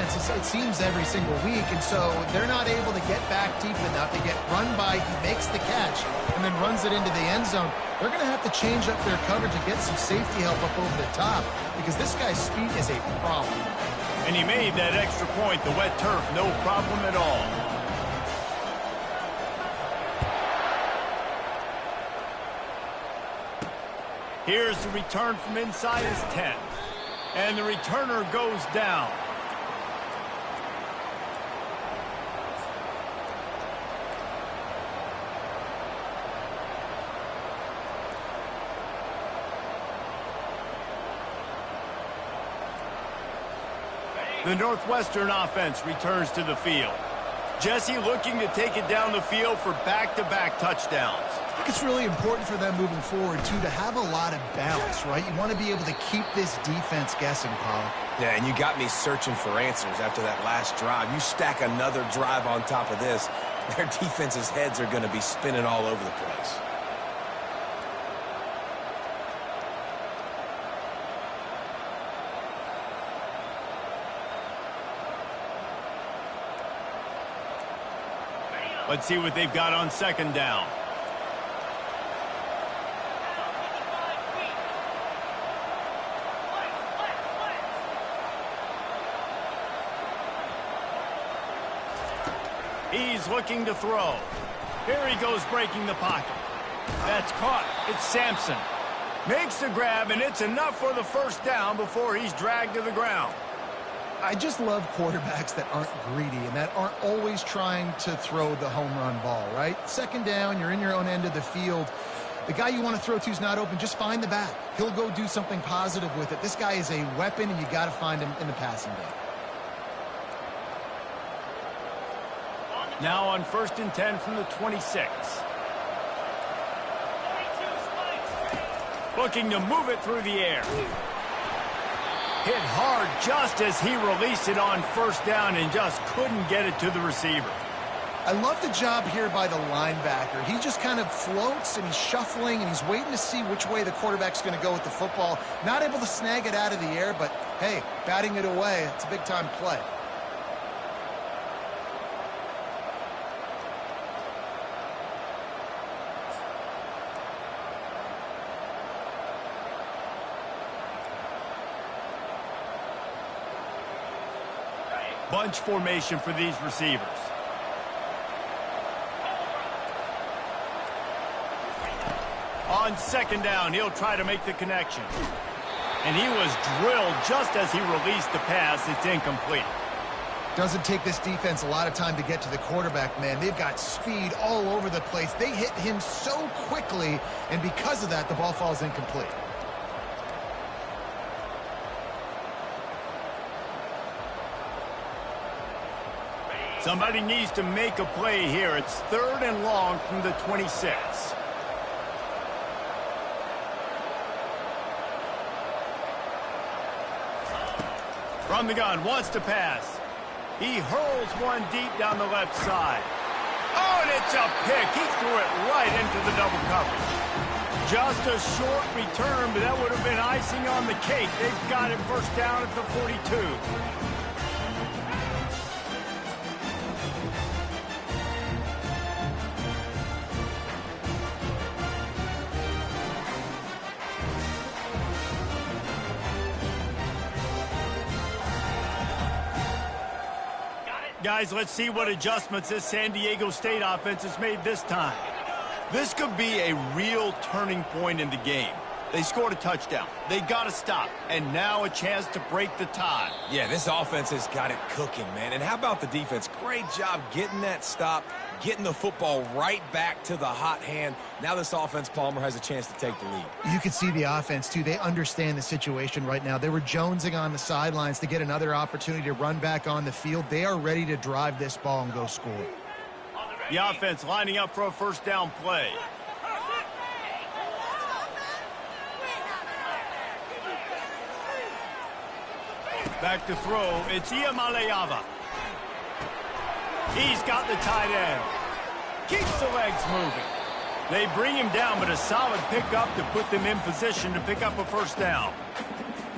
offense, it seems, every single week, and so they're not able to get back deep enough. They get run by, he makes the catch, and then runs it into the end zone. They're going to have to change up their coverage and get some safety help up over the top because this guy's speed is a problem. And he made that extra point, the wet turf, no problem at all. Here's the return from inside his 10. And the returner goes down. The Northwestern offense returns to the field. Jesse looking to take it down the field for back-to-back touchdowns. I think it's really important for them moving forward, too, to have a lot of balance, right? You want to be able to keep this defense guessing, Paul. Yeah, and you got me searching for answers after that last drive. You stack another drive on top of this, their defense's heads are going to be spinning all over the place. Let's see what they've got on second down. He's looking to throw. Here he goes breaking the pocket. That's caught. It's Sampson. Makes the grab, and it's enough for the first down before he's dragged to the ground. I just love quarterbacks that aren't greedy and that aren't always trying to throw the home run ball, right? Second down, you're in your own end of the field. The guy you want to throw to is not open. Just find the back. He'll go do something positive with it. This guy is a weapon, and you got to find him in the passing game. Now on 1st and 10 from the 26. Looking to move it through the air. Hit hard just as he released it on first down and just couldn't get it to the receiver. I love the job here by the linebacker. He just kind of floats and he's shuffling and he's waiting to see which way the quarterback's going to go with the football. Not able to snag it out of the air, but hey, batting it away, it's a big-time play. Bunch formation for these receivers. On second down, he'll try to make the connection. And he was drilled just as he released the pass. It's incomplete. Doesn't take this defense a lot of time to get to the quarterback, man. They've got speed all over the place. They hit him so quickly, and because of that, the ball falls incomplete. Somebody needs to make a play here. It's 3rd and long from the 26. From the gun, wants to pass. He hurls one deep down the left side. Oh, and it's a pick. He threw it right into the double coverage. Just a short return, but that would have been icing on the cake. They've got it first down at the 42. Guys, let's see what adjustments this San Diego State offense has made this time. This could be a real turning point in the game. They scored a touchdown. They got to stop. And now a chance to break the tie. Yeah, this offense has got it cooking, man. And how about the defense? Great job getting that stop, getting the football right back to the hot hand. Now this offense, Palmer, has a chance to take the lead. You can see the offense, too. They understand the situation right now. They were jonesing on the sidelines to get another opportunity to run back on the field. They are ready to drive this ball and go score. The offense lining up for a first down play. Back to throw. It's Iamaleava. He's got the tight end. Keeps the legs moving. They bring him down, but a solid pickup to put them in position to pick up a first down.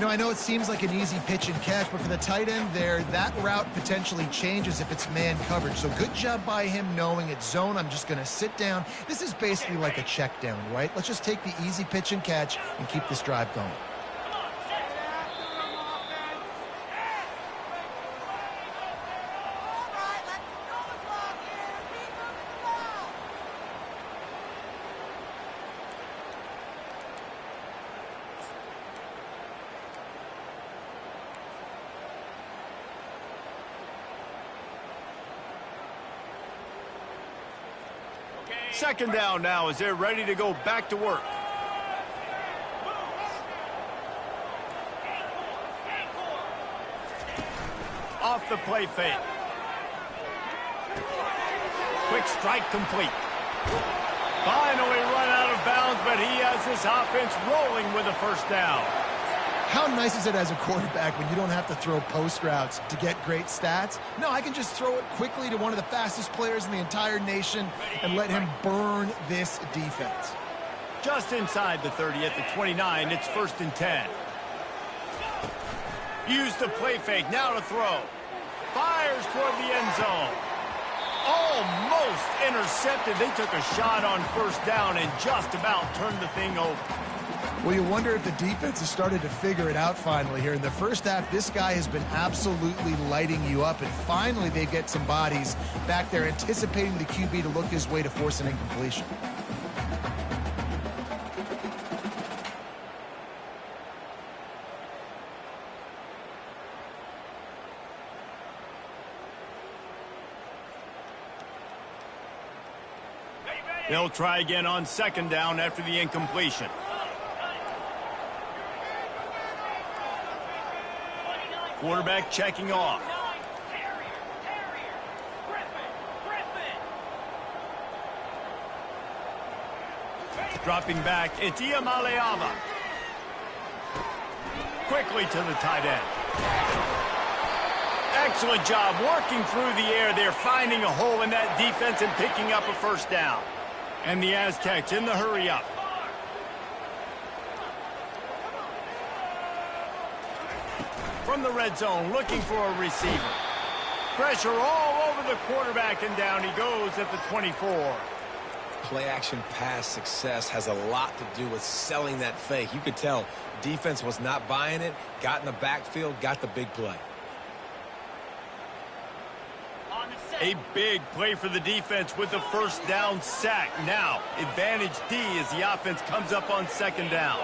I know it seems like an easy pitch and catch, but for the tight end there, that route potentially changes if it's man coverage. So good job by him knowing it's zone. I'm just going to sit down. This is basically like a check down, right? Let's just take the easy pitch and catch and keep this drive going. Second down now as they're ready to go back to work. Off the play fake. Quick strike complete. Finally run out of bounds, but he has this offense rolling with a first down. How nice is it as a quarterback when you don't have to throw post routes to get great stats? No, I can just throw it quickly to one of the fastest players in the entire nation and let him burn this defense. Just inside the 30 at the 29, it's 1st and 10. Use the play fake, now to throw. Fires toward the end zone. Almost intercepted. They took a shot on first down and just about turned the thing over. Well, you wonder if the defense has started to figure it out finally here. In the first half, this guy has been absolutely lighting you up, and finally they get some bodies back there anticipating the QB to look his way to force an incompletion. They'll try again on second down after the incompletion. Quarterback checking off. Dropping back, it's Iamaleava. Quickly to the tight end. Excellent job working through the air there, finding a hole in that defense and picking up a first down. And the Aztecs in the hurry up. From the red zone, looking for a receiver. Pressure all over the quarterback, and down he goes at the 24. Play-action pass success has a lot to do with selling that fake. You could tell defense was not buying it, got in the backfield, got the big play. A big play for the defense with the first down sack. Now, advantage D as the offense comes up on second down.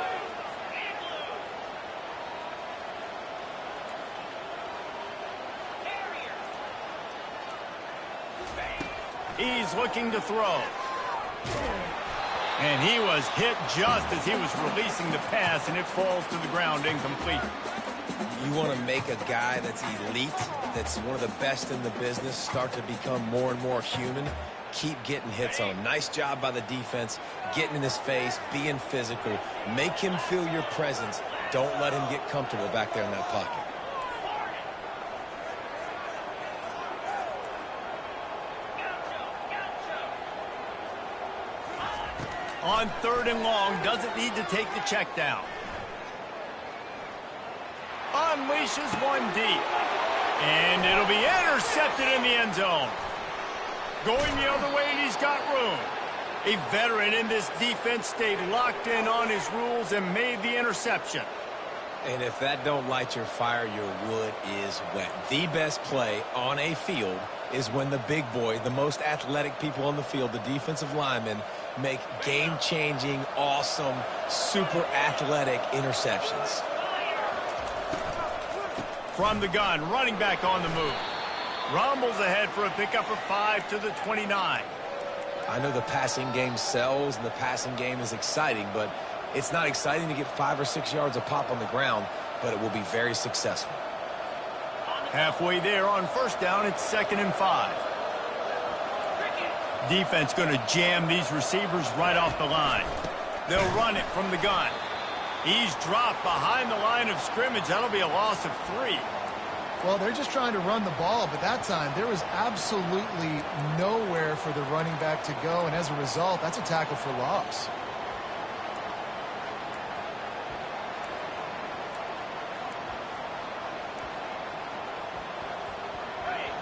He's looking to throw. And he was hit just as he was releasing the pass, and it falls to the ground incomplete. You want to make a guy that's elite, that's one of the best in the business, start to become more and more human. Keep getting hits on him. Nice job by the defense, getting in his face, being physical. Make him feel your presence. Don't let him get comfortable back there in that pocket. On third and long, doesn't need to take the check down. Unleashes one deep. And it'll be intercepted in the end zone. Going the other way, and he's got room. A veteran in this defense stayed locked in on his rules and made the interception. And if that don't light your fire, your wood is wet. The best play on a field is when the big boy, the most athletic people on the field, the defensive linemen, make game-changing, awesome, super athletic interceptions. From the gun, running back on the move. Rumbles ahead for a pickup of 5 to the 29. I know the passing game sells and the passing game is exciting, but it's not exciting to get 5 or 6 yards a pop on the ground, but it will be very successful. Halfway there on first down, it's 2nd and 5. Defense going to jam these receivers right off the line. They'll run it from the gun. He's dropped behind the line of scrimmage. That'll be a loss of 3. Well, they're just trying to run the ball, but that time there was absolutely nowhere for the running back to go, and as a result, that's a tackle for loss.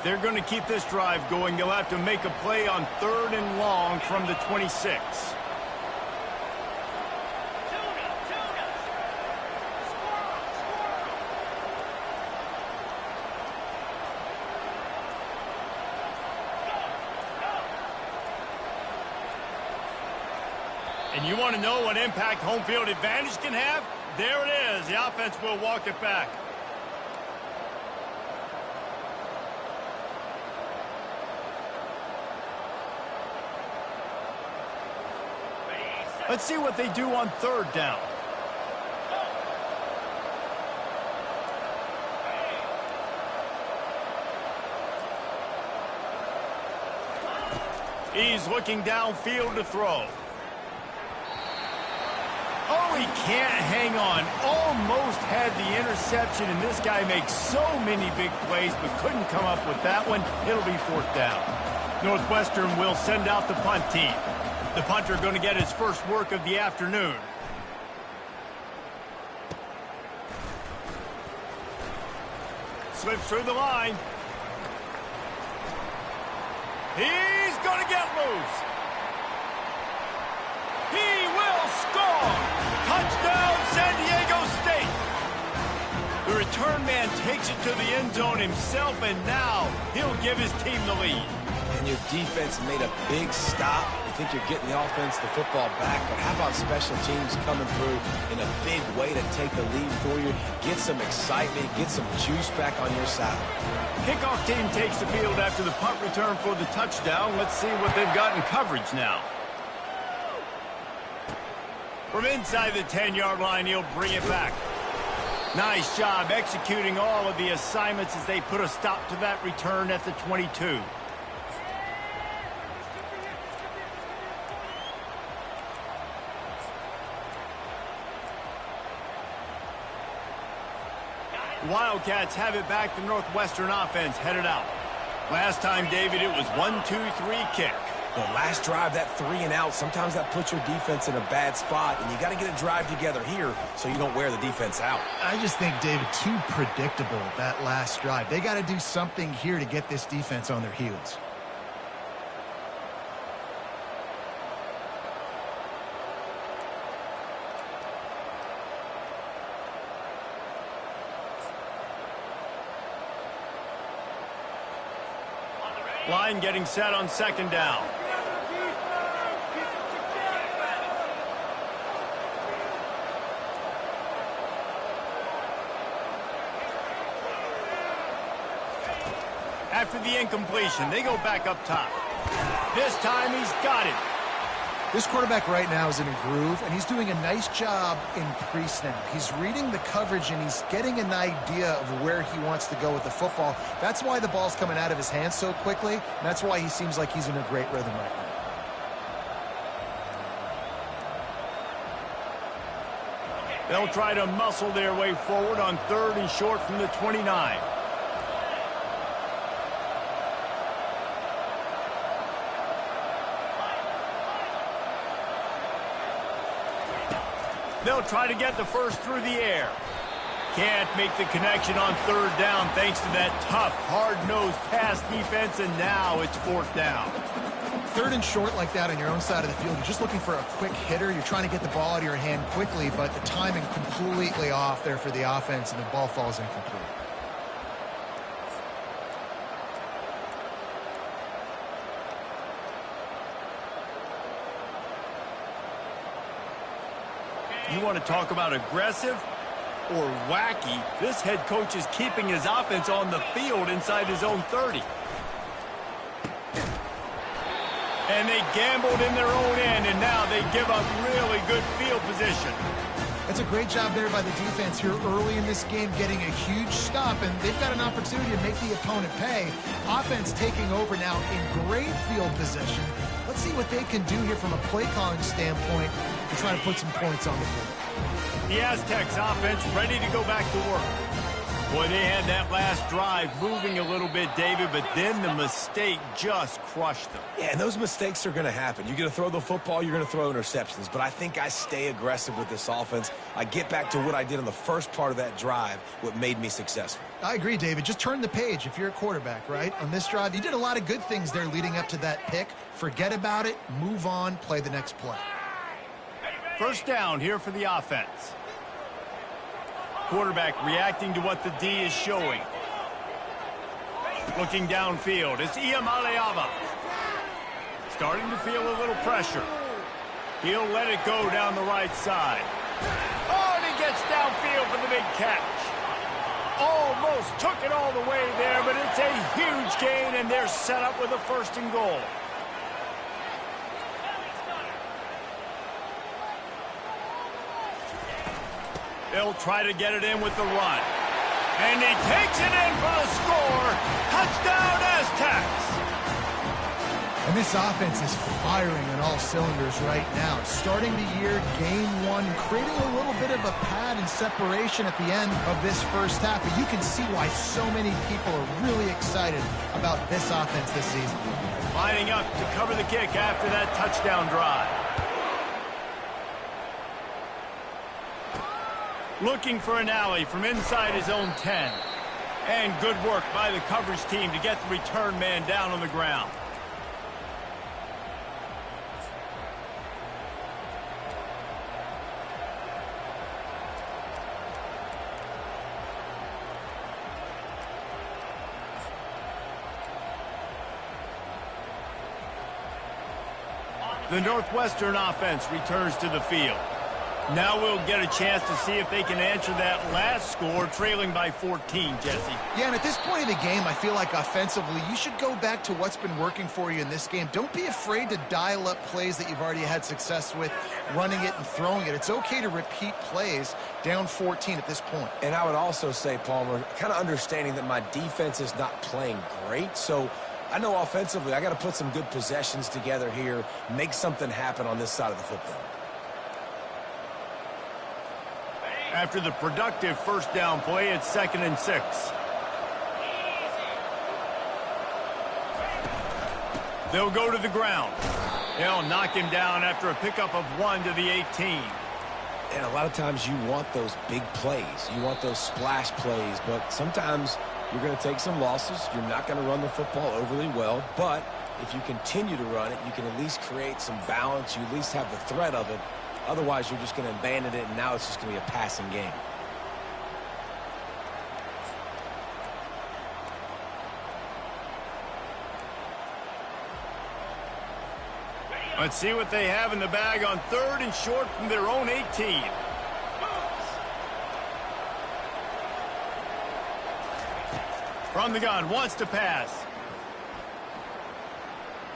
they're going to keep this drive going, they'll have to make a play on 3rd and long from the 26. And you want to know what impact home field advantage can have? There it is. The offense will walk it back. Let's see what they do on 3rd down. He's looking downfield to throw. Oh, he can't hang on. Almost had the interception, and this guy makes so many big plays, but couldn't come up with that one. It'll be 4th down. Northwestern will send out the punt team. The punter going to get his first work of the afternoon. Slips through the line. He's going to get loose. He will score! Touchdown, San Diego State! The return man takes it to the end zone himself, and now he'll give his team the lead. And your defense made a big stop. You think you're getting the offense, the football back, but how about special teams coming through in a big way to take the lead for you, get some excitement, get some juice back on your side. Kickoff team takes the field after the punt return for the touchdown. Let's see what they've got in coverage now. From inside the 10-yard line, he'll bring it back. Nice job executing all of the assignments as they put a stop to that return at the 22. Wildcats have it back. The Northwestern offense headed out. Last time, David, it was 1-2-3 kick. The last drive, that 3 and out, sometimes that puts your defense in a bad spot, and you got to get a drive together here so you don't wear the defense out. I just think, David, too predictable, that last drive. They got to do something here to get this defense on their heels. Line getting set on 2nd down. After the incompletion, they go back up top. This time he's got it. This quarterback right now is in a groove, and he's doing a nice job in pre-snap. He's reading the coverage, and he's getting an idea of where he wants to go with the football. That's why the ball's coming out of his hands so quickly, and that's why he seems like he's in a great rhythm right now. They'll try to muscle their way forward on 3rd and short from the 29. They'll try to get the first through the air. Can't make the connection on 3rd down thanks to that tough, hard-nosed pass defense, and now it's 4th down. 3rd and short like that on your own side of the field, you're just looking for a quick hitter. You're trying to get the ball out of your hand quickly, but the timing completely off there for the offense, and the ball falls incomplete. You want to talk about aggressive or wacky? This head coach is keeping his offense on the field inside his own 30. And they gambled in their own end, and now they give up really good field position. That's a great job there by the defense here early in this game, getting a huge stop, and they've got an opportunity to make the opponent pay. Offense taking over now in great field position. Let's see what they can do here from a play calling standpoint to try to put some points on the board. The Aztecs offense ready to go back to work. Boy, they had that last drive moving a little bit, David, but then the mistake just crushed them. Yeah, and those mistakes are going to happen. You're going to throw the football, you're going to throw interceptions. But I think I stay aggressive with this offense. I get back to what I did on the first part of that drive, what made me successful. I agree, David. Just turn the page if you're a quarterback, right? On this drive, you did a lot of good things there leading up to that pick. Forget about it, move on, play the next play. First down here for the offense. Quarterback reacting to what the D is showing. Looking downfield, it's Iamaleava. Starting to feel a little pressure. He'll let it go down the right side. Oh, and he gets downfield for the big catch. Almost took it all the way there, but it's a huge gain, and they're set up with a 1st and goal. They'll try to get it in with the run. And he takes it in for the score. Touchdown, Aztecs. And this offense is firing on all cylinders right now. Starting the year, game 1, creating a little bit of a pad and separation at the end of this first half. But you can see why so many people are really excited about this offense this season. Lining up to cover the kick after that touchdown drive. Looking for an alley from inside his own 10. And good work by the coverage team to get the return man down on the ground. The Northwestern offense returns to the field. Now we'll get a chance to see if they can answer that last score, trailing by 14, Jesse. Yeah, and at this point of the game, I feel like offensively, you should go back to what's been working for you in this game. Don't be afraid to dial up plays that you've already had success with, running it and throwing it. It's okay to repeat plays down 14 at this point. And I would also say, Palmer, kind of understanding that my defense is not playing great, so I know offensively I got to put some good possessions together here, make something happen on this side of the football. After the productive 1st down play, it's 2nd and 6. They'll go to the ground. They'll knock him down after a pickup of 1 to the 18. And a lot of times you want those big plays. You want those splash plays, but sometimes you're going to take some losses. You're not going to run the football overly well, but if you continue to run it, you can at least create some balance. You at least have the threat of it. Otherwise, you're just going to abandon it, and now it's just going to be a passing game. Let's see what they have in the bag on 3rd and short from their own 18. From the gun, wants to pass.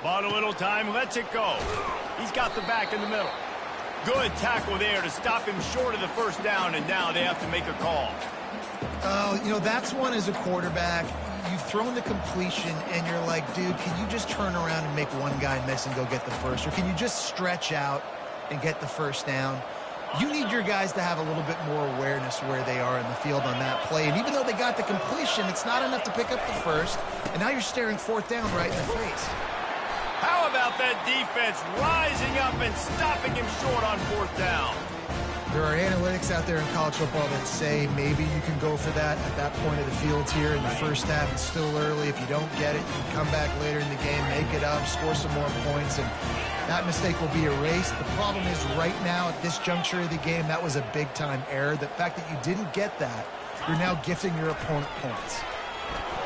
Bought a little time, lets it go. He's got the back in the middle. Good tackle there to stop him short of the 1st down, and now they have to make a call. You know, that's one as a quarterback. You've thrown the completion, and you're like, dude, can you just turn around and make one guy miss and go get the first? Or can you just stretch out and get the 1st down? You need your guys to have a little bit more awareness where they are in the field on that play. And even though they got the completion, it's not enough to pick up the 1st. And now you're staring 4th down right in the face. How about that defense rising up and stopping him short on 4th down? There are analytics out there in college football that say maybe you can go for that at that point of the field here in the 1st half. It's still early. If you don't get it, you can come back later in the game, make it up, score some more points, and that mistake will be erased. The problem is right now at this juncture of the game, that was a big-time error. The fact that you didn't get that, you're now gifting your opponent points.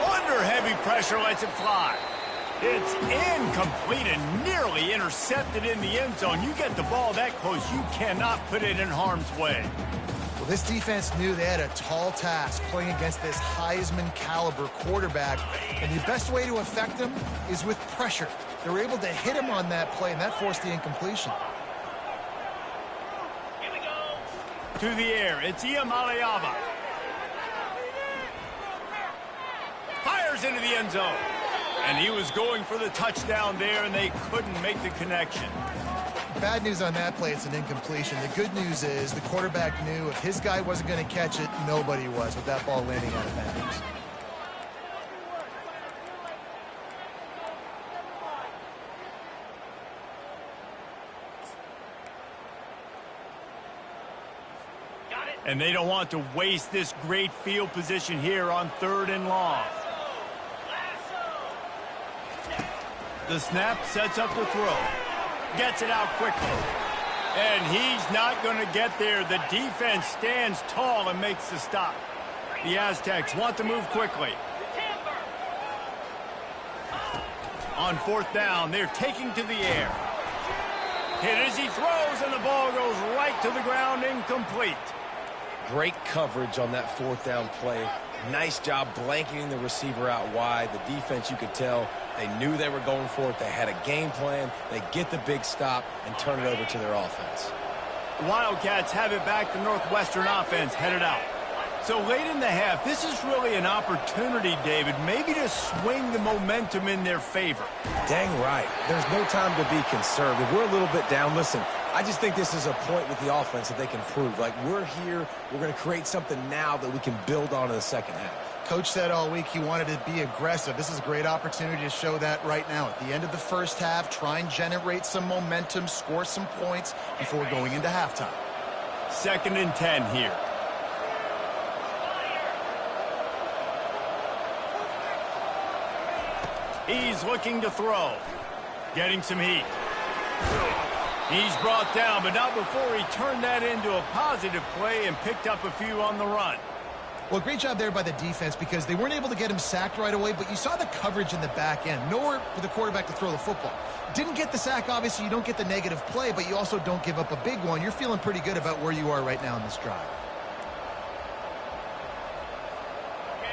Under heavy pressure, lets it fly. It's incomplete and nearly intercepted in the end zone. You get the ball that close, you cannot put it in harm's way. Well, this defense knew they had a tall task playing against this Heisman-caliber quarterback, and the best way to affect him is with pressure. They were able to hit him on that play, and that forced the incompletion. Here we go. To the air, it's Iamaleava. Fires into the end zone. And he was going for the touchdown there, and they couldn't make the connection. Bad news on that play, it's an incompletion. The good news is the quarterback knew if his guy wasn't going to catch it, nobody was with that ball landing out of bounds. And they don't want to waste this great field position here on 3rd and long. The snap sets up the throw. Gets it out quickly. And he's not going to get there. The defense stands tall and makes the stop. The Aztecs want to move quickly. On 4th down, they're taking to the air. Hit as he throws, and the ball goes right to the ground, incomplete. Great coverage on that 4th down play. Nice job blanketing the receiver out wide. The defense, you could tell, they knew they were going for it. They had a game plan. They get the big stop and turn it over to their offense. The Wildcats have it back. The Northwestern offense headed out. So late in the half, this is really an opportunity, David, maybe to swing the momentum in their favor. Dang right. There's no time to be conservative. We're a little bit down. Listen, I just think this is a point with the offense that they can prove. Like, we're here, we're going to create something now that we can build on in the second half. Coach said all week he wanted to be aggressive. This is a great opportunity to show that right now. At the end of the first half, try and generate some momentum, score some points before going into halftime. 2nd and 10 here. He's looking to throw. Getting some heat. He's brought down, but not before he turned that into a positive play and picked up a few on the run. Well, great job there by the defense because they weren't able to get him sacked right away, but you saw the coverage in the back end. Nowhere for the quarterback to throw the football. Didn't get the sack, obviously. You don't get the negative play, but you also don't give up a big one. You're feeling pretty good about where you are right now in this drive.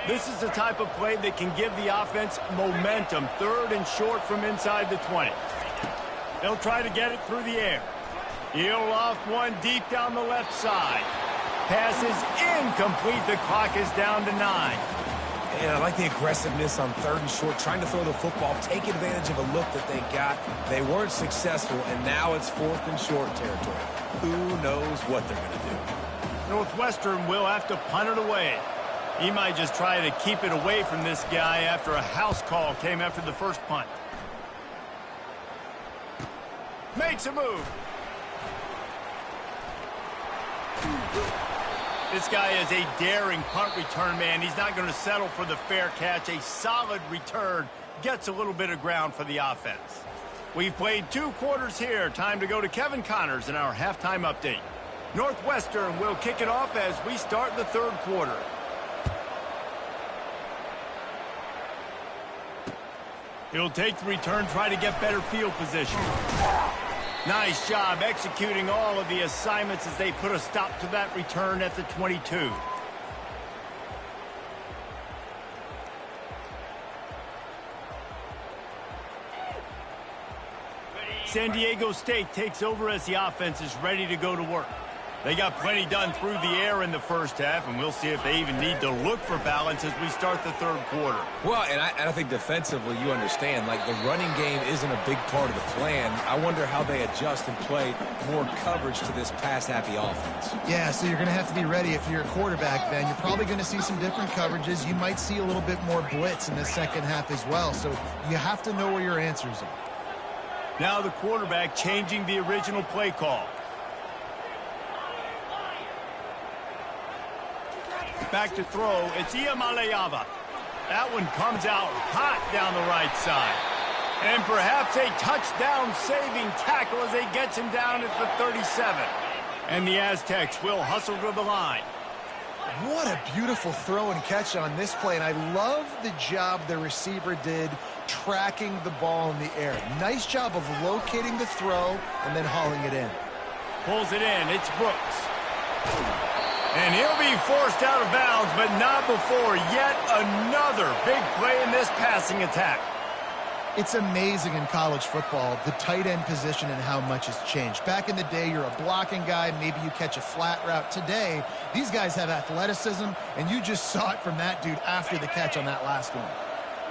This is the type of play that can give the offense momentum. 3rd and short from inside the 20. They'll try to get it through the air. He'll loft one deep down the left side. Pass is incomplete. The clock is down to 9. And I like the aggressiveness on 3rd and short, trying to throw the football, take advantage of a look that they got. They weren't successful, and now it's 4th and short territory. Who knows what they're going to do? Northwestern will have to punt it away. He might just try to keep it away from this guy after a house call came after the first punt. Makes a move. This guy is a daring punt return man. He's not going to settle for the fair catch. A solid return gets a little bit of ground for the offense. We've played 2 quarters here. Time to go to Kevin Connors in our halftime update. Northwestern will kick it off as we start the 3rd quarter. He'll take the return, try to get better field position. Nice job executing all of the assignments as they put a stop to that return at the 22. San Diego State takes over as the offense is ready to go to work. They got plenty done through the air in the first half, and we'll see if they even need to look for balance as we start the 3rd quarter. Well, and I think defensively, you understand, like the running game isn't a big part of the plan. I wonder how they adjust and play more coverage to this pass-happy offense. Yeah, so you're going to have to be ready if you're a quarterback then. You're probably going to see some different coverages. You might see a little bit more blitz in the second half as well, so you have to know where your answers are. Now the quarterback changing the original play call. Back to throw, it's Iamaleava. That one comes out hot down the right side. And perhaps a touchdown-saving tackle as they gets him down at the 37. And the Aztecs will hustle to the line. What a beautiful throw and catch on this play, and I love the job the receiver did tracking the ball in the air. Nice job of locating the throw and then hauling it in. Pulls it in, it's Brooks. And he'll be forced out of bounds, but not before yet another big play in this passing attack. It's amazing in college football, the tight end position and how much has changed. Back in the day, you're a blocking guy, maybe you catch a flat route. Today, these guys have athleticism, and you just saw it from that dude after the catch on that last one.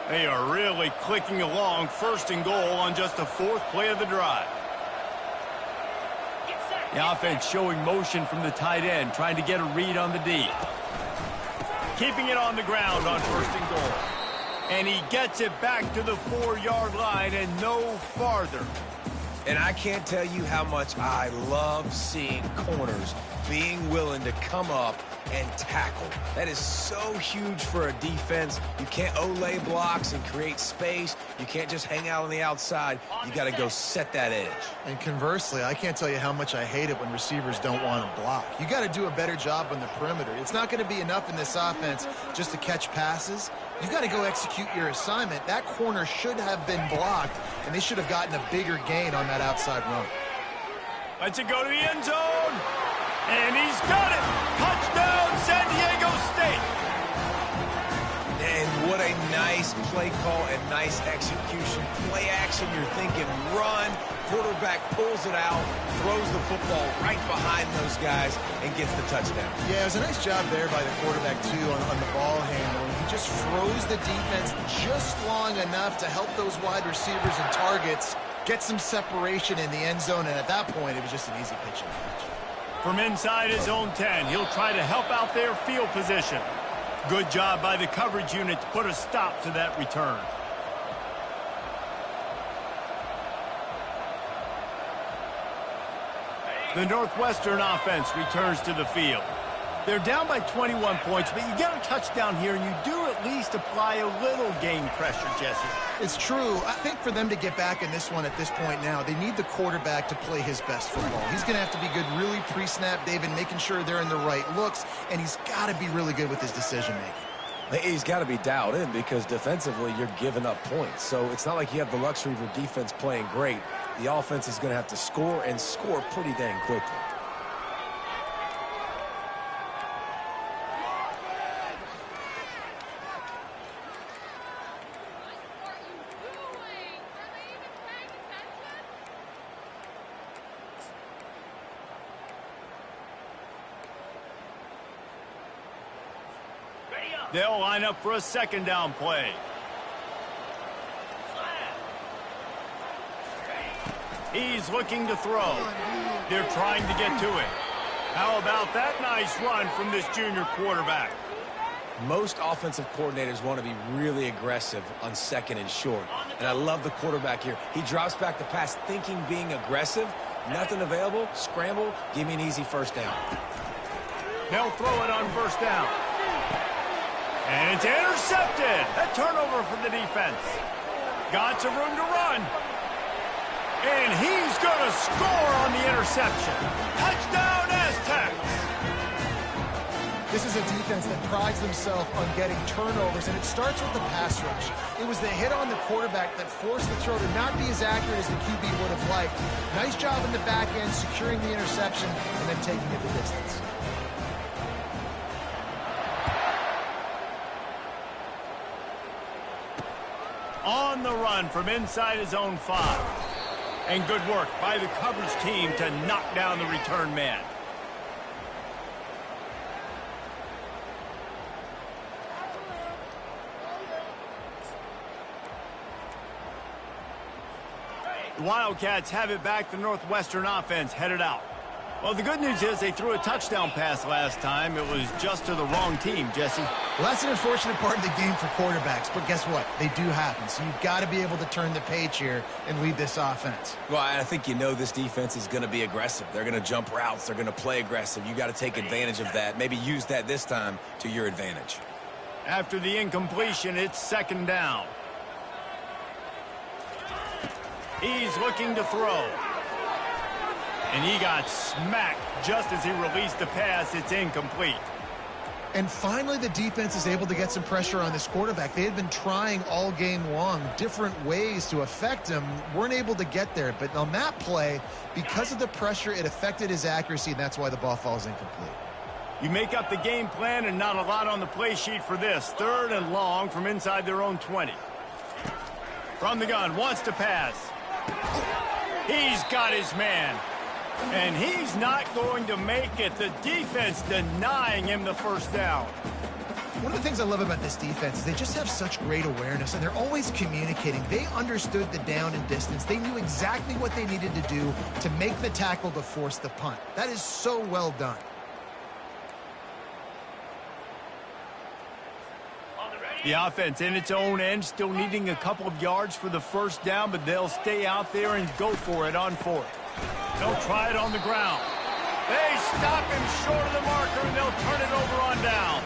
They are really clicking along, 1st and goal on just the 4th play of the drive. The offense showing motion from the tight end, trying to get a read on the D. Keeping it on the ground on 1st and goal. And he gets it back to the 4-yard line and no farther. And I can't tell you how much I love seeing corners being willing to come up and tackle. That is so huge for a defense. You can't olay blocks and create space. You can't just hang out on the outside. You got to go set that edge. And conversely, I can't tell you how much I hate it when receivers don't want to block. You got to do a better job on the perimeter. It's not going to be enough in this offense just to catch passes. You've got to go execute your assignment. That corner should have been blocked, and they should have gotten a bigger gain on that outside run. Lets it go to the end zone. And he's got it. Touchdown, San Diego State. And what a nice play call and nice execution. Play action, you're thinking run. Quarterback pulls it out, throws the football right behind those guys, and gets the touchdown. Yeah, it was a nice job there by the quarterback, too, on the ball handling. He just froze the defense just long enough to help those wide receivers and targets get some separation in the end zone, and at that point, it was just an easy pitch and catch. From inside his own 10, he'll try to help out their field position. Good job by the coverage unit to put a stop to that return. The Northwestern offense returns to the field. They're down by 21 points, but you get a touchdown here, and you do at least apply a little game pressure, Jesse. It's true. I think for them to get back in this one at this point now, they need the quarterback to play his best football. He's going to have to be good really pre-snap, David, making sure they're in the right looks, and he's got to be really good with his decision-making. He's got to be dialed in because defensively you're giving up points. So it's not like you have the luxury of your defense playing great. The offense is going to have to score and score pretty dang quickly. They'll line up for a 2nd down play. He's looking to throw. They're trying to get to it. How about that nice run from this junior quarterback? Most offensive coordinators want to be really aggressive on 2nd and short. And I love the quarterback here. He drops back the pass thinking being aggressive. Nothing available. Scramble. Give me an easy 1st down. They'll throw it on 1st down. And it's intercepted. A turnover for the defense. Got some room to run. And he's going to score on the interception. Touchdown, Aztecs. This is a defense that prides themselves on getting turnovers, and it starts with the pass rush. It was the hit on the quarterback that forced the throw to not be as accurate as the QB would have liked. Nice job in the back end, securing the interception, and then taking it the distance. On the run from inside his own 5. And good work by the coverage team to knock down the return man. The Wildcats have it back. The Northwestern offense headed out. Well, the good news is they threw a touchdown pass last time. It was just to the wrong team, Jesse. Well, that's an unfortunate part of the game for quarterbacks, but guess what? They do happen, so you've got to be able to turn the page here and lead this offense. Well, I think you know this defense is going to be aggressive. They're going to jump routes. They're going to play aggressive. You got to take advantage of that. Maybe use that this time to your advantage. After the incompletion, it's 2nd down. He's looking to throw. And he got smacked just as he released the pass. It's incomplete. And finally, the defense is able to get some pressure on this quarterback. They had been trying all game long different ways to affect him. Weren't able to get there. But on that play, because of the pressure, it affected his accuracy, and that's why the ball falls incomplete. You make up the game plan and not a lot on the play sheet for this. 3rd and long from inside their own 20. From the gun, wants to pass. He's got his man. And he's not going to make it. The defense denying him the 1st down. One of the things I love about this defense is they just have such great awareness, and they're always communicating. They understood the down and distance. They knew exactly what they needed to do to make the tackle to force the punt. That is so well done. The offense in its own end, still needing a couple of yards for the first down, but they'll stay out there and go for it on fourth. They'll try it on the ground. They stop him short of the marker, and they'll turn it over on downs.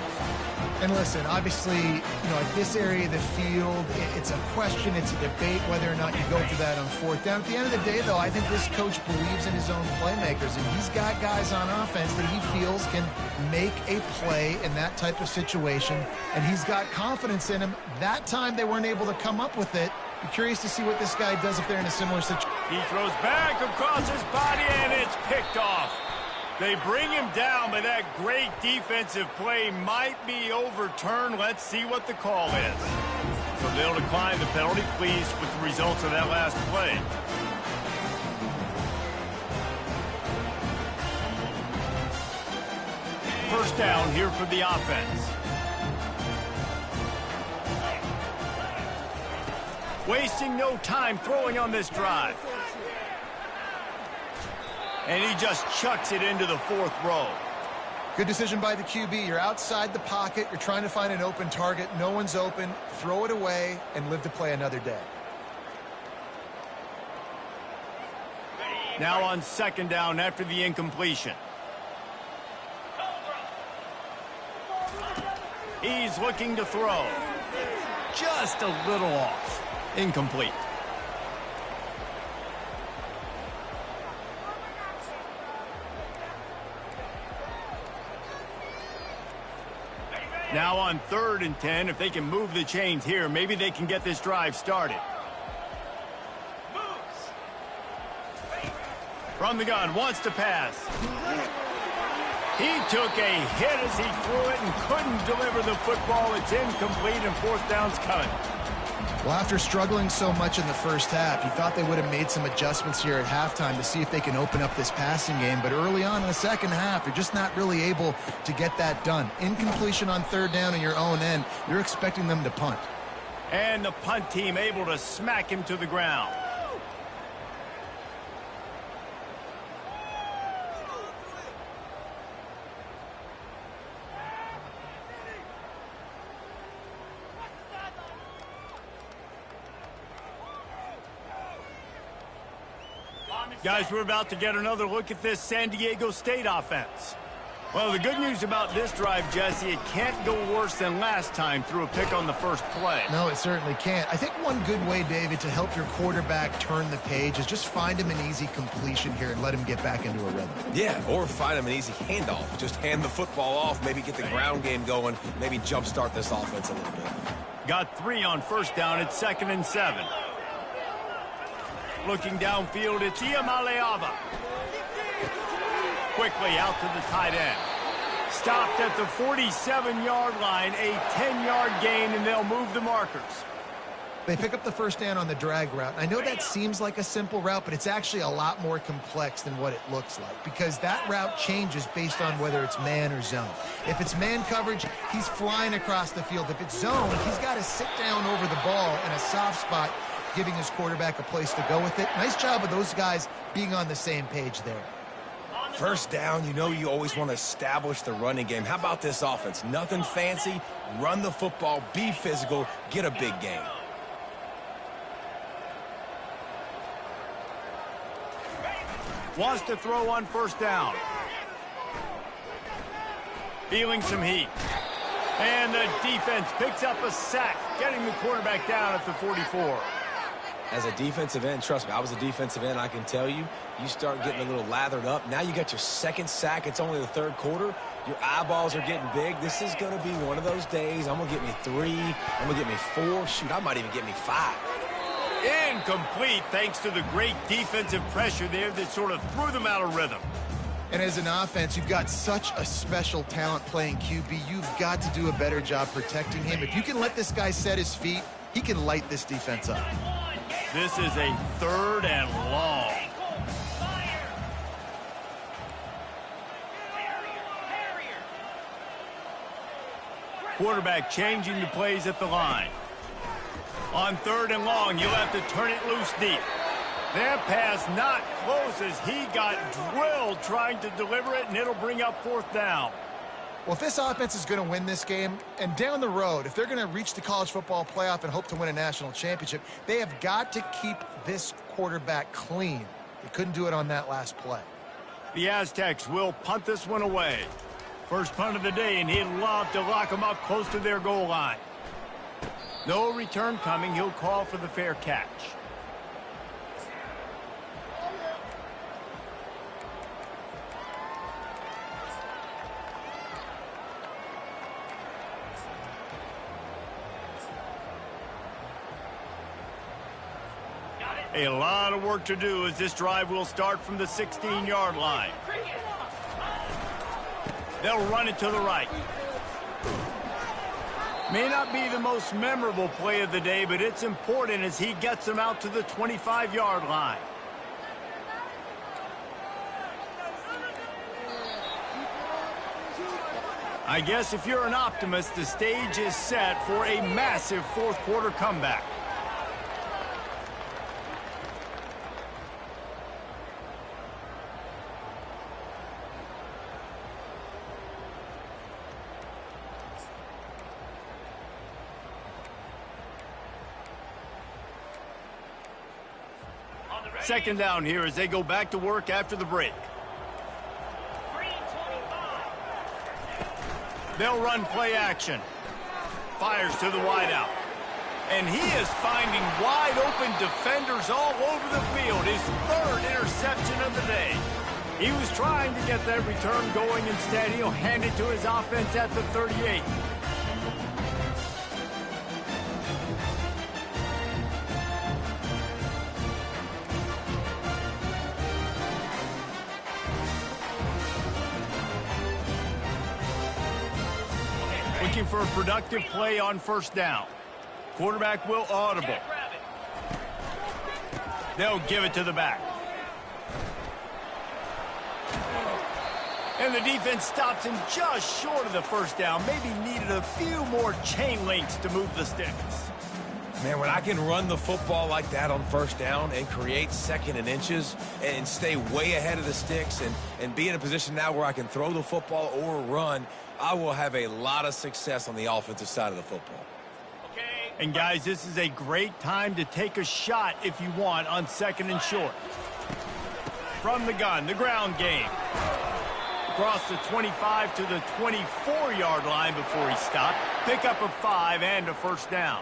And listen, obviously, at this area of the field, it's a question, it's a debate whether or not you go for that on fourth down. At the end of the day, though, I think this coach believes in his own playmakers, and he's got guys on offense that he feels can make a play in that type of situation, and he's got confidence in him. That time they weren't able to come up with it. I'm curious to see what this guy does if they're in a similar situation. He throws back across his body, and it's picked off. They bring him down, but that great defensive play might be overturned. Let's see what the call is. So they'll decline the penalty, pleased with the results of that last play. First down here for the offense. Wasting no time throwing on this drive. And he just chucks it into the fourth row. Good decision by the QB. You're outside the pocket. You're trying to find an open target. No one's open. Throw it away and live to play another day. Now on second down after the incompletion. He's looking to throw. Just a little off. Incomplete. Now on 3rd and 10, if they can move the chains here, maybe they can get this drive started. From the gun, wants to pass. He took a hit as he threw it and couldn't deliver the football. It's incomplete and fourth down's coming. Well, after struggling so much in the first half, you thought they would have made some adjustments here at halftime to see if they can open up this passing game. But early on in the second half, they're just not really able to get that done. Incompletion on 3rd down in your own end, you're expecting them to punt. And the punt team able to smack him to the ground. Guys, we're about to get another look at this San Diego State offense. Well, the good news about this drive, Jesse, it can't go worse than last time through a pick on the first play. No, it certainly can't. I think one good way, David, to help your quarterback turn the page is just find him an easy completion here and let him get back into a rhythm. Yeah, or find him an easy handoff. Just hand the football off, maybe get the ground game going, maybe jumpstart this offense a little bit. Got 3 on first down at 2nd and 7. Looking downfield, it's Iamaleava. Quickly out to the tight end. Stopped at the 47-yard line, a 10-yard gain, and they'll move the markers. They pick up the first down on the drag route. I know that seems like a simple route, but it's actually a lot more complex than what it looks like because that route changes based on whether it's man or zone. If it's man coverage, he's flying across the field. If it's zone, he's got to sit down over the ball in a soft spot, giving his quarterback a place to go with it. Nice job of those guys being on the same page there. First down, you always want to establish the running game. How about this offense? Nothing fancy. Run the football, be physical, get a big gain. Wants to throw on first down. Feeling some heat. And the defense picks up a sack, getting the quarterback down at the 44. As a defensive end, trust me, I was a defensive end, I can tell you, you start getting a little lathered up. Now you got your second sack. It's only the 3rd quarter. Your eyeballs are getting big. This is going to be one of those days. I'm going to get me 3. I'm going to get me 4. Shoot, I might even get me 5. Incomplete thanks to the great defensive pressure there that sort of threw them out of rhythm. And as an offense, you've got such a special talent playing QB. You've got to do a better job protecting him. If you can let this guy set his feet, he can light this defense up. This is a 3rd and long. Quarterback changing the plays at the line. On 3rd and long, you'll have to turn it loose deep. That pass not close as he got drilled trying to deliver it, and it'll bring up 4th down. Well, if this offense is going to win this game, and down the road, if they're going to reach the college football playoff and hope to win a national championship, they have got to keep this quarterback clean. They couldn't do it on that last play. The Aztecs will punt this one away. First punt of the day, and he'd love to lock them up close to their goal line. No return coming. He'll call for the fair catch. A lot of work to do as this drive will start from the 16-yard line. They'll run it to the right. May not be the most memorable play of the day, but it's important as he gets them out to the 25-yard line. I guess if you're an optimist, the stage is set for a massive 4th quarter comeback. Second down here as they go back to work after the break. They'll run play action. Fires to the wideout. And he is finding wide open defenders all over the field. His 3rd interception of the day. He was trying to get that return going. Instead, he'll hand it to his offense at the 38. Looking for a productive play on 1st down. Quarterback will audible. They'll give it to the back. And the defense stops him just short of the 1st down. Maybe needed a few more chain links to move the sticks. Man, when I can run the football like that on 1st down and create 2nd and inches and stay way ahead of the sticks and be in a position now where I can throw the football or run, I will have a lot of success on the offensive side of the football. And guys, this is a great time to take a shot if you want on 2nd and short. From the gun, the ground game. Across the 25 to the 24-yard line before he stopped. Pick up a 5 and a 1st down.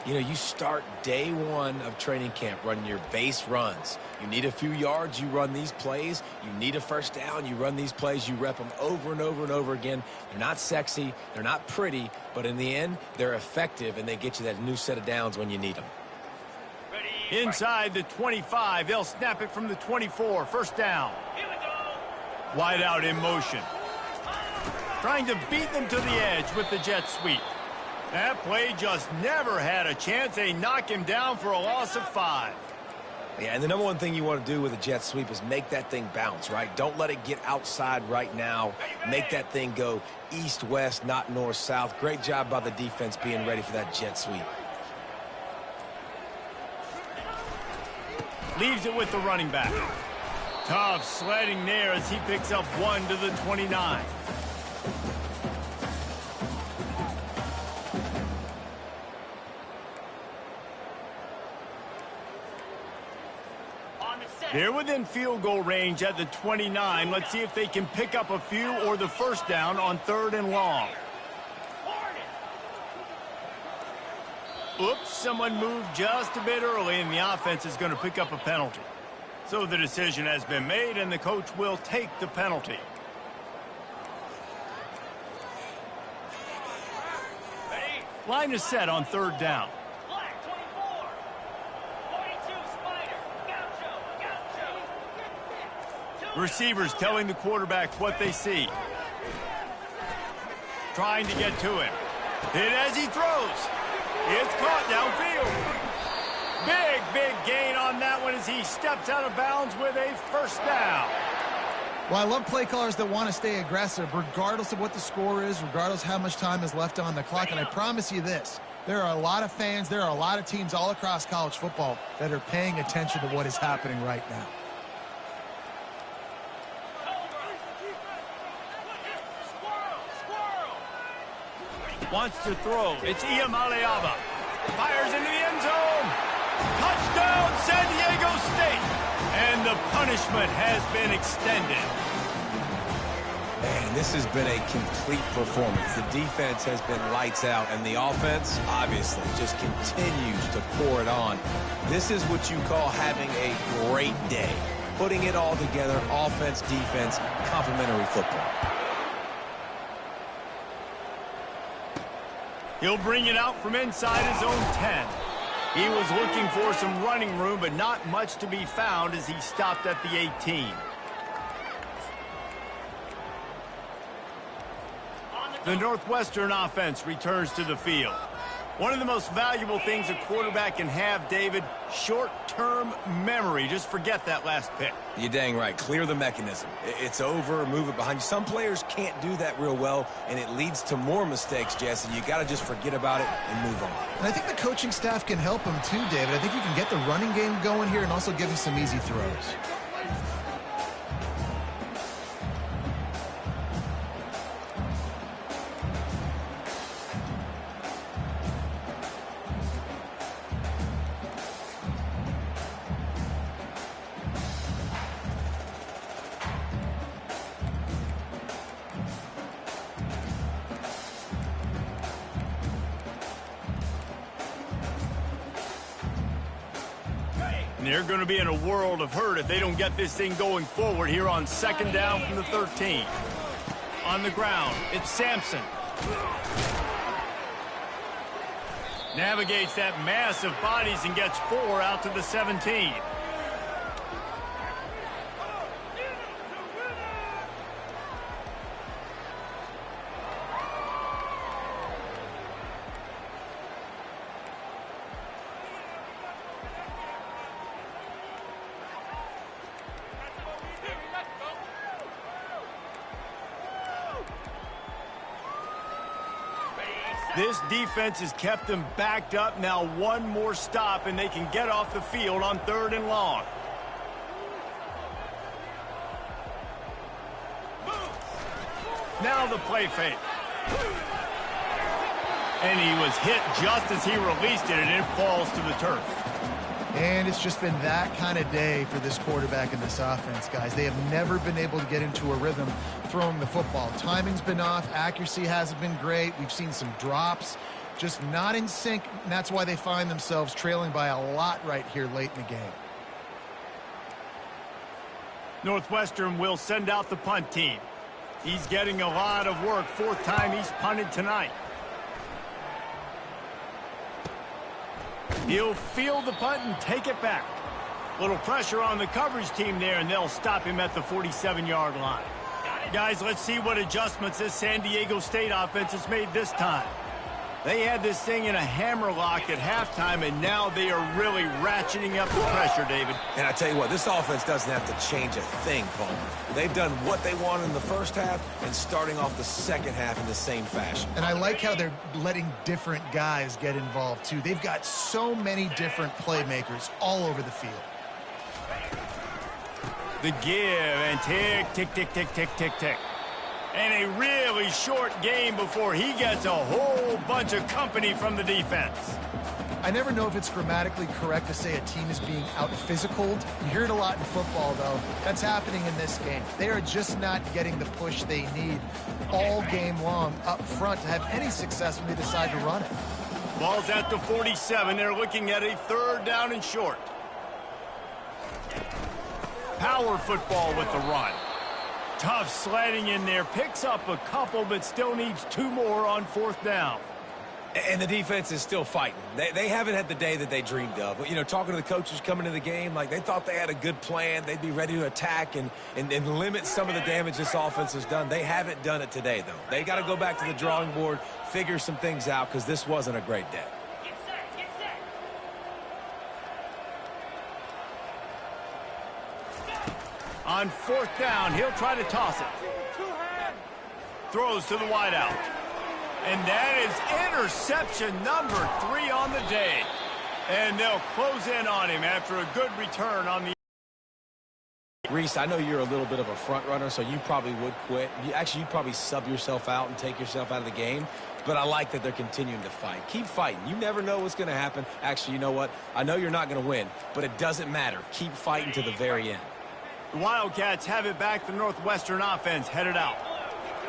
You know, you start day 1 of training camp running your base runs. You need a few yards, you run these plays. You need a 1st down, you run these plays. You rep them over and over and over again. They're not sexy, they're not pretty, but in the end, they're effective, and they get you that new set of downs when you need them. Inside the 25, they'll snap it from the 24. 1st down. Wide out in motion. Trying to beat them to the edge with the jet sweep. That play just never had a chance. They knock him down for a loss of 5. Yeah, and the number one thing you want to do with a jet sweep is make that thing bounce, right? Don't let it get outside right now. Make that thing go east-west, not north-south. Great job by the defense being ready for that jet sweep. Leaves it with the running back. Tough sledding there as he picks up 1 to the 29. They're within field goal range at the 29. Let's see if they can pick up a few or the 1st down on 3rd and long. Oops, someone moved just a bit early, and the offense is going to pick up a penalty. So the decision has been made, and the coach will take the penalty. Line is set on 3rd down. Receivers telling the quarterback what they see. Trying to get to him. Hit as he throws. It's caught downfield. Big gain on that one as he steps out of bounds with a 1st down. Well, I love play callers that want to stay aggressive regardless of what the score is, regardless how much time is left on the clock. And I promise you this, there are a lot of fans, there are a lot of teams all across college football that are paying attention to what is happening right now. Wants to throw. It's Iamaleava. Fires into the end zone. Touchdown, San Diego State. And the punishment has been extended. Man, this has been a complete performance. The defense has been lights out, and the offense, obviously, just continues to pour it on. This is what you call having a great day. Putting it all together, offense, defense, complementary football. He'll bring it out from inside his own 10. He was looking for some running room, but not much to be found as he stopped at the 18. The Northwestern offense returns to the field. One of the most valuable things a quarterback can have, David, short-term memory. Just forget that last pick. You're dang right. Clear the mechanism. It's over, move it behind you. Some players can't do that real well, and it leads to more mistakes, Jesse. You got to just forget about it and move on. And I think the coaching staff can help him too, David. I think you can get the running game going here and also give him some easy throws. They're going to be in a world of hurt if they don't get this thing going forward here on second down from the 13. On the ground, it's Sampson. Navigates that mass of bodies and gets 4 out to the 17. This defense has kept them backed up. Now one more stop, and they can get off the field on 3rd and long. Now the play fake. And he was hit just as he released it, and it falls to the turf. And it's just been that kind of day for this quarterback and this offense, guys. They have never been able to get into a rhythm throwing the football. Timing's been off. Accuracy hasn't been great. We've seen some drops. Just not in sync, and that's why they find themselves trailing by a lot right here late in the game. Northwestern will send out the punt team. He's getting a lot of work. 4th time he's punted tonight. He'll field the punt and take it back. Little pressure on the coverage team there, and they'll stop him at the 47-yard line. Guys, let's see what adjustments this San Diego State offense has made this time. They had this thing in a hammerlock at halftime, and now they are really ratcheting up the pressure, David. And I tell you what, this offense doesn't have to change a thing, Palmer. They've done what they wanted in the first half and starting off the second half in the same fashion. And I like how they're letting different guys get involved, too. They've got so many different playmakers all over the field. The give, and tick, tick, tick, tick, tick, tick, tick. And a really short game before he gets a whole bunch of company from the defense. I never know if it's grammatically correct to say a team is being out-physicaled. You hear it a lot in football, though. That's happening in this game. They are just not getting the push they need all game long up front to have any success when they decide to run it. Ball's at the 47. They're looking at a 3rd down and short. Power football with the run. Tough sledding in there. Picks up a couple, but still needs 2 more on 4th down. And the defense is still fighting. They haven't had the day that they dreamed of. But, you know, talking to the coaches coming into the game, like they thought they had a good plan. They'd be ready to attack and limit some of the damage this offense has done. They haven't done it today, though. They got to go back to the drawing board, figure some things out, because this wasn't a great day. On fourth down, he'll try to toss it. Throws to the wideout. And that is interception number 3 on the day. And they'll close in on him after a good return on the... Reese, I know you're a little bit of a front runner, so you probably would quit. You'd probably sub yourself out and take yourself out of the game. But I like that they're continuing to fight. Keep fighting. You never know what's going to happen. Actually, you know what? I know you're not going to win, but it doesn't matter. Keep fighting to the very end. The Wildcats have it back. The Northwestern offense headed out.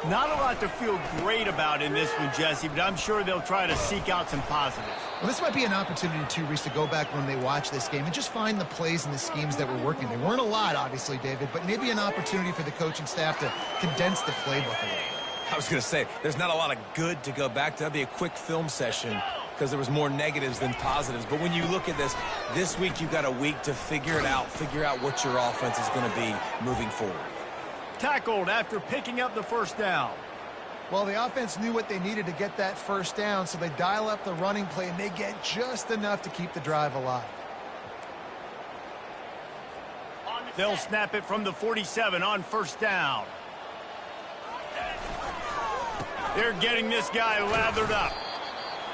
Not a lot to feel great about in this one, Jesse, but I'm sure they'll try to seek out some positives. Well, this might be an opportunity, too, Reese, to go back when they watch this game and just find the plays and the schemes that were working. They weren't a lot, obviously, David, but maybe an opportunity for the coaching staff to condense the playbook a little. I was going to say, there's not a lot of good to go back to. That'd be a quick film session because there was more negatives than positives. But when you look at this week you've got a week to figure it out, figure out what your offense is going to be moving forward. Tackled after picking up the first down. Well, the offense knew what they needed to get that first down, so they dial up the running play, and they get just enough to keep the drive alive. They'll snap it from the 47 on first down. They're getting this guy lathered up.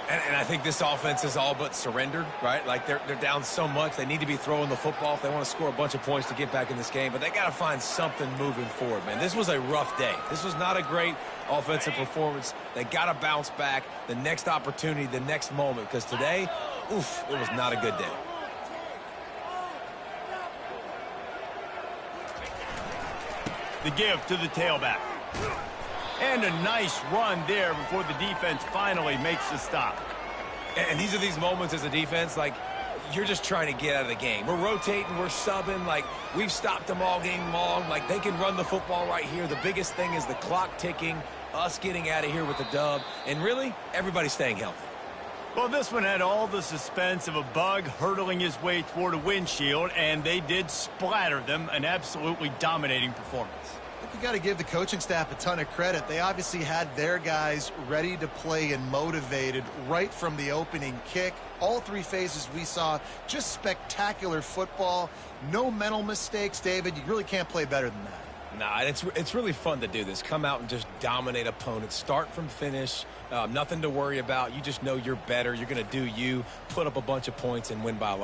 And I think this offense is all but surrendered, right? Like they're down so much. They need to be throwing the football if they want to score a bunch of points to get back in this game. But they got to find something moving forward, man. This was a rough day. This was not a great offensive performance. They got to bounce back the next opportunity, the next moment. Because today, oof, it was not a good day. The give to the tailback. And a nice run there before the defense finally makes the stop. And these are these moments as a defense, like, you're just trying to get out of the game. We're rotating, we're subbing, like, we've stopped them all game long. Like, they can run the football right here. The biggest thing is the clock ticking, us getting out of here with the dub, and really, everybody staying healthy. Well, this one had all the suspense of a bug hurtling his way toward a windshield, and they did splatter them. An absolutely dominating performance. You got to give the coaching staff a ton of credit. They obviously had their guys ready to play and motivated right from the opening kick. All 3 phases we saw, just spectacular football. No mental mistakes, David. You really can't play better than that. Nah, it's really fun to do this. Come out and just dominate opponents. Start from finish. Nothing to worry about. You just know you're better. You're going to do you, put up a bunch of points, and win by a lot.